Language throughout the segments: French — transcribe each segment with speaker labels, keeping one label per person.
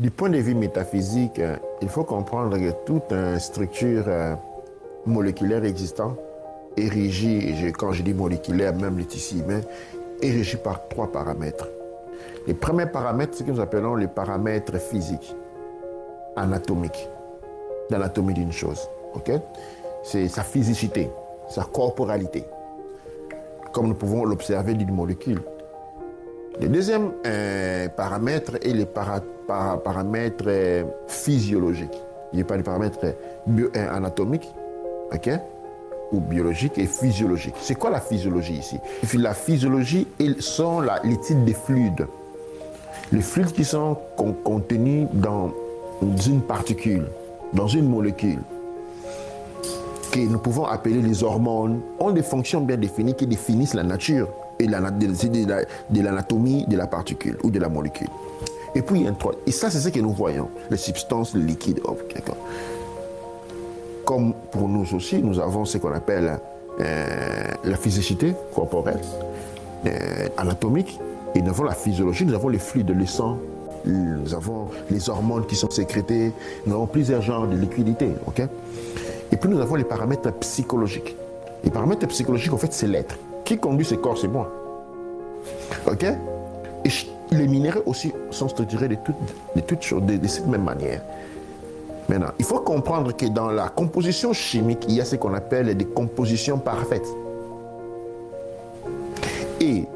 Speaker 1: Du point de vue métaphysique, il faut comprendre que toute structure moléculaire existante est régie, quand je dis moléculaire, même le tissu humain, est régie par 3 paramètres. Les premiers paramètres, c'est ce que nous appelons les paramètres physiques, anatomiques, l'anatomie d'une chose. Okay? C'est sa physicité, sa corporalité, comme nous pouvons l'observer d'une molécule. Le deuxième paramètre est les paramètres physiologiques. Il n'y a pas de paramètres anatomiques, okay, ou biologiques et physiologiques. C'est quoi la physiologie ici? La physiologie sont l'étude des fluides. Les fluides qui sont contenus dans une particule, dans une molécule, que nous pouvons appeler les hormones, ont des fonctions bien définies qui définissent la nature et de l'anatomie de la particule ou de la molécule. Et puis, il y a un troisième. Et ça, c'est ce que nous voyons, les substances liquides. Comme pour nous aussi, nous avons ce qu'on appelle la physicité corporelle, anatomique, et nous avons la physiologie, nous avons les fluides, le sang, nous avons les hormones qui sont sécrétées, nous avons plusieurs genres de liquidités. Okay? Et puis, nous avons les paramètres psychologiques. Les paramètres psychologiques, en fait, c'est l'être. Qui conduit ce corps, c'est moi. OK? Et les minéraux aussi sont structurés de cette même manière. Maintenant, il faut comprendre que dans la composition chimique, il y a ce qu'on appelle des compositions parfaites. Et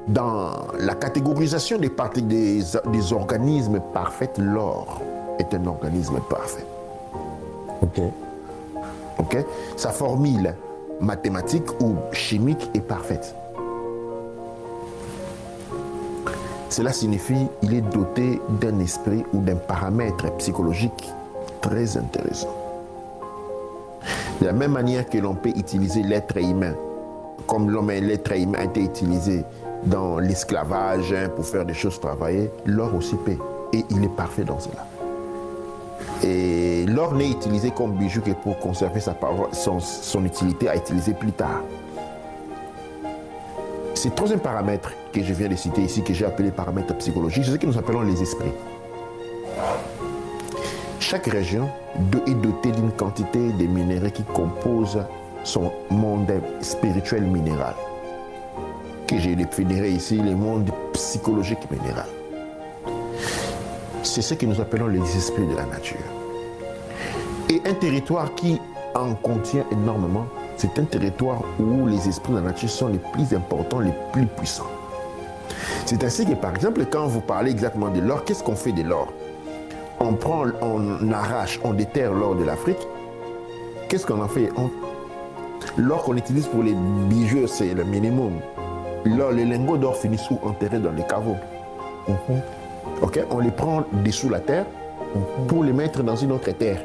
Speaker 1: dans la catégorisation des organismes parfaits, l'or est un organisme parfait.
Speaker 2: OK.
Speaker 1: OK? Sa formule mathématique ou chimique est parfaite. Cela signifie qu'il est doté d'un esprit ou d'un paramètre psychologique très intéressant. De la même manière que l'on peut utiliser l'être humain, comme l'être humain a été utilisé dans l'esclavage pour faire des choses travaillées, l'or aussi peut. Et il est parfait dans cela. Et l'or n'est utilisé comme bijou que pour conserver son utilité à utiliser plus tard. Ces 3e paramètres que je viens de citer ici, que j'ai appelé paramètres psychologiques, c'est ce que nous appelons les esprits. Chaque région est dotée d'une quantité de minéraux qui composent son monde spirituel minéral, que j'ai défini ici, le monde psychologique minéral. C'est ce que nous appelons les esprits de la nature. Et un territoire qui en contient énormément, c'est un territoire où les esprits de la nature sont les plus importants, les plus puissants. C'est ainsi que, par exemple, quand vous parlez exactement de l'or, qu'est-ce qu'on fait de l'or? On arrache, on déterre l'or de l'Afrique. Qu'est-ce qu'on en fait? L'or qu'on utilise pour les bijoux, c'est le minimum. L'or, les lingots d'or finissent enterrés dans les caveaux. Okay? On les prend dessous la terre pour les mettre dans une autre terre.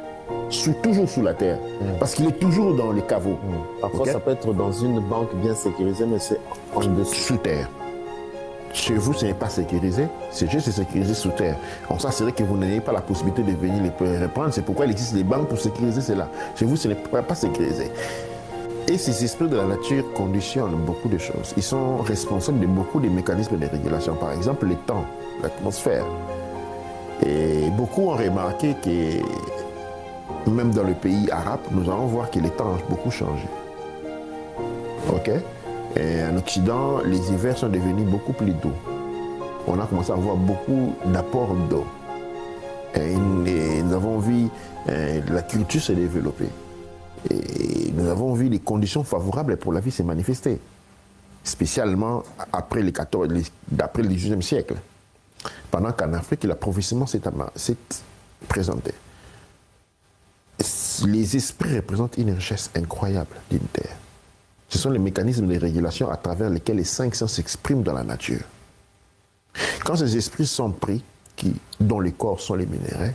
Speaker 1: Toujours sous la terre. Parce qu'il est toujours dans les caveaux.
Speaker 2: Parfois,
Speaker 1: Okay?
Speaker 2: ça peut être dans une banque bien sécurisée, mais c'est en dessous.
Speaker 1: Sous terre. Chez vous, ce n'est pas sécurisé, c'est juste sécurisé sous terre. On s'assurer que vous n'ayez pas la possibilité de venir les reprendre. C'est pourquoi il existe des banques pour sécuriser cela. Chez vous, ce n'est pas sécurisé. Et ces esprits de la nature conditionnent beaucoup de choses. Ils sont responsables de beaucoup de mécanismes de régulation. Par exemple, le temps, l'atmosphère. Et beaucoup ont remarqué que même dans le pays arabe, nous allons voir que les temps ont beaucoup changé. OK? Et en Occident, les hivers sont devenus beaucoup plus doux. On a commencé à avoir beaucoup d'apports d'eau. Et nous avons vu la culture se développer. Et nous avons vu les conditions favorables pour la vie se manifester, spécialement après le 18e siècle, pendant qu'en Afrique, l'appauvrissement s'est présenté. Les esprits représentent une richesse incroyable d'une terre. Ce sont les mécanismes de régulation à travers lesquels les 5 sens s'expriment dans la nature. Quand ces esprits sont pris, dont les corps sont les minéraux,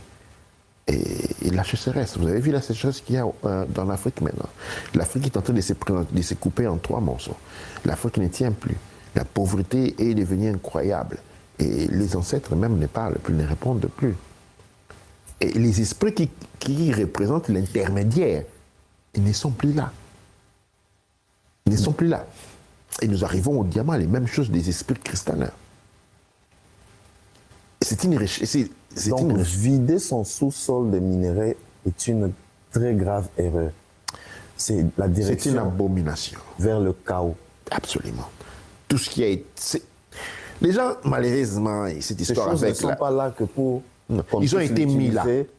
Speaker 1: et la sécheresse, vous avez vu la sécheresse qu'il y a dans l'Afrique maintenant. L'Afrique est en train de se couper en 3 morceaux. L'Afrique ne tient plus. La pauvreté est devenue incroyable. Et les ancêtres même ne parlent plus, ne répondent plus. Et les esprits qui représentent l'intermédiaire, ils ne sont plus là. Ils ne sont plus là. Et nous arrivons au diamant, les mêmes choses des esprits cristallins. C'est
Speaker 2: Donc, vider son sous-sol de minerais est une très grave erreur. C'est la
Speaker 1: une
Speaker 2: direction
Speaker 1: abomination.
Speaker 2: vers le chaos.
Speaker 1: Absolument. Tout ce qui a été... Les gens, malheureusement, cette
Speaker 2: Ces
Speaker 1: histoire
Speaker 2: choses ne
Speaker 1: avec...
Speaker 2: sont pas là que pour... qu'on
Speaker 1: Ils ont
Speaker 2: puisse
Speaker 1: été mis là.
Speaker 2: l'utiliser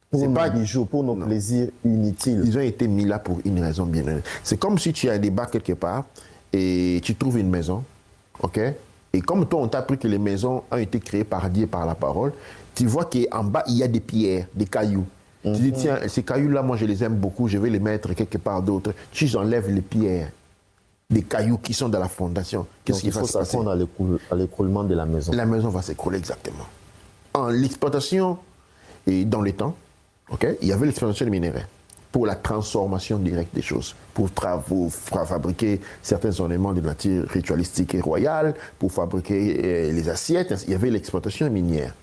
Speaker 2: pour
Speaker 1: C'est
Speaker 2: nos
Speaker 1: pas-
Speaker 2: bijoux, pour nos plaisirs inutiles.
Speaker 1: Ils ont été mis là pour une raison bien. C'est comme si tu as un débat quelque part et tu trouves une maison, ok? Et comme toi, on t'a appris que les maisons ont été créées par Dieu, par la parole, tu vois qu'en bas, il y a des pierres, des cailloux. Tu dis, tiens, ces cailloux-là, moi, je les aime beaucoup, je vais les mettre quelque part d'autre. Tu enlèves les pierres, des cailloux qui sont dans la fondation. Qu'est-ce
Speaker 2: Donc,
Speaker 1: qui
Speaker 2: il
Speaker 1: va
Speaker 2: faut
Speaker 1: se passer?
Speaker 2: s'attendre à l'écroulement de la maison.
Speaker 1: La maison va s'écrouler exactement. En l'exploitation et dans les temps, ok, il y avait l'exploitation des minéraux pour la transformation directe des choses, pour fabriquer certains ornements de nature ritualistique et royale, pour fabriquer les assiettes. Il y avait l'exploitation minière.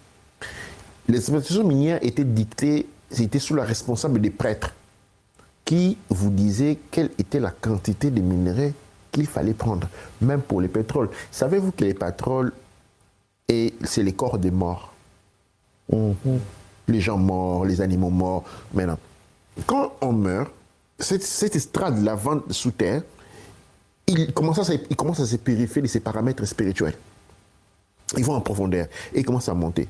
Speaker 1: L'exploitation minière était dictée, c'était sous la responsable des prêtres qui vous disaient quelle était la quantité de minéraux qu'il fallait prendre, même pour les pétroles. Savez-vous que les pétroles, c'est les corps des morts? Les gens morts, les animaux morts. Maintenant, quand on meurt, cette estrade, la vente sous terre, il commence à se purifier de ses paramètres spirituels. Ils vont en profondeur et ils commencent à monter.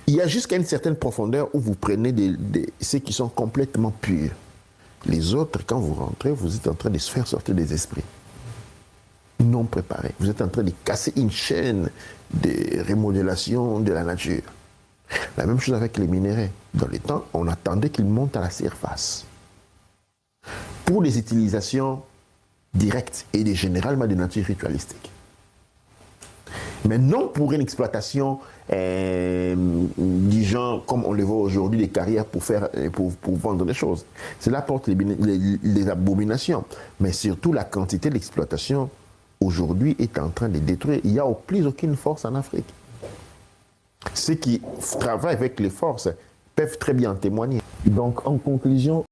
Speaker 1: Il y a jusqu'à une certaine profondeur où vous prenez ceux qui sont complètement purs. Les autres, quand vous rentrez, vous êtes en train de se faire sortir des esprits non préparés. Vous êtes en train de casser une chaîne de remodélation de la nature. La même chose avec les minéraux. Dans les temps, on attendait qu'ils montent à la surface. Pour les utilisations directes et généralement de nature ritualistique. Mais non pour une exploitation du genre, comme on le voit aujourd'hui, des carrières pour vendre des choses. Cela apporte les abominations. Mais surtout, la quantité d'exploitation aujourd'hui est en train de détruire. Il n'y a plus aucune force en Afrique. Ceux qui travaillent avec les forces peuvent très bien témoigner.
Speaker 2: Donc, en conclusion,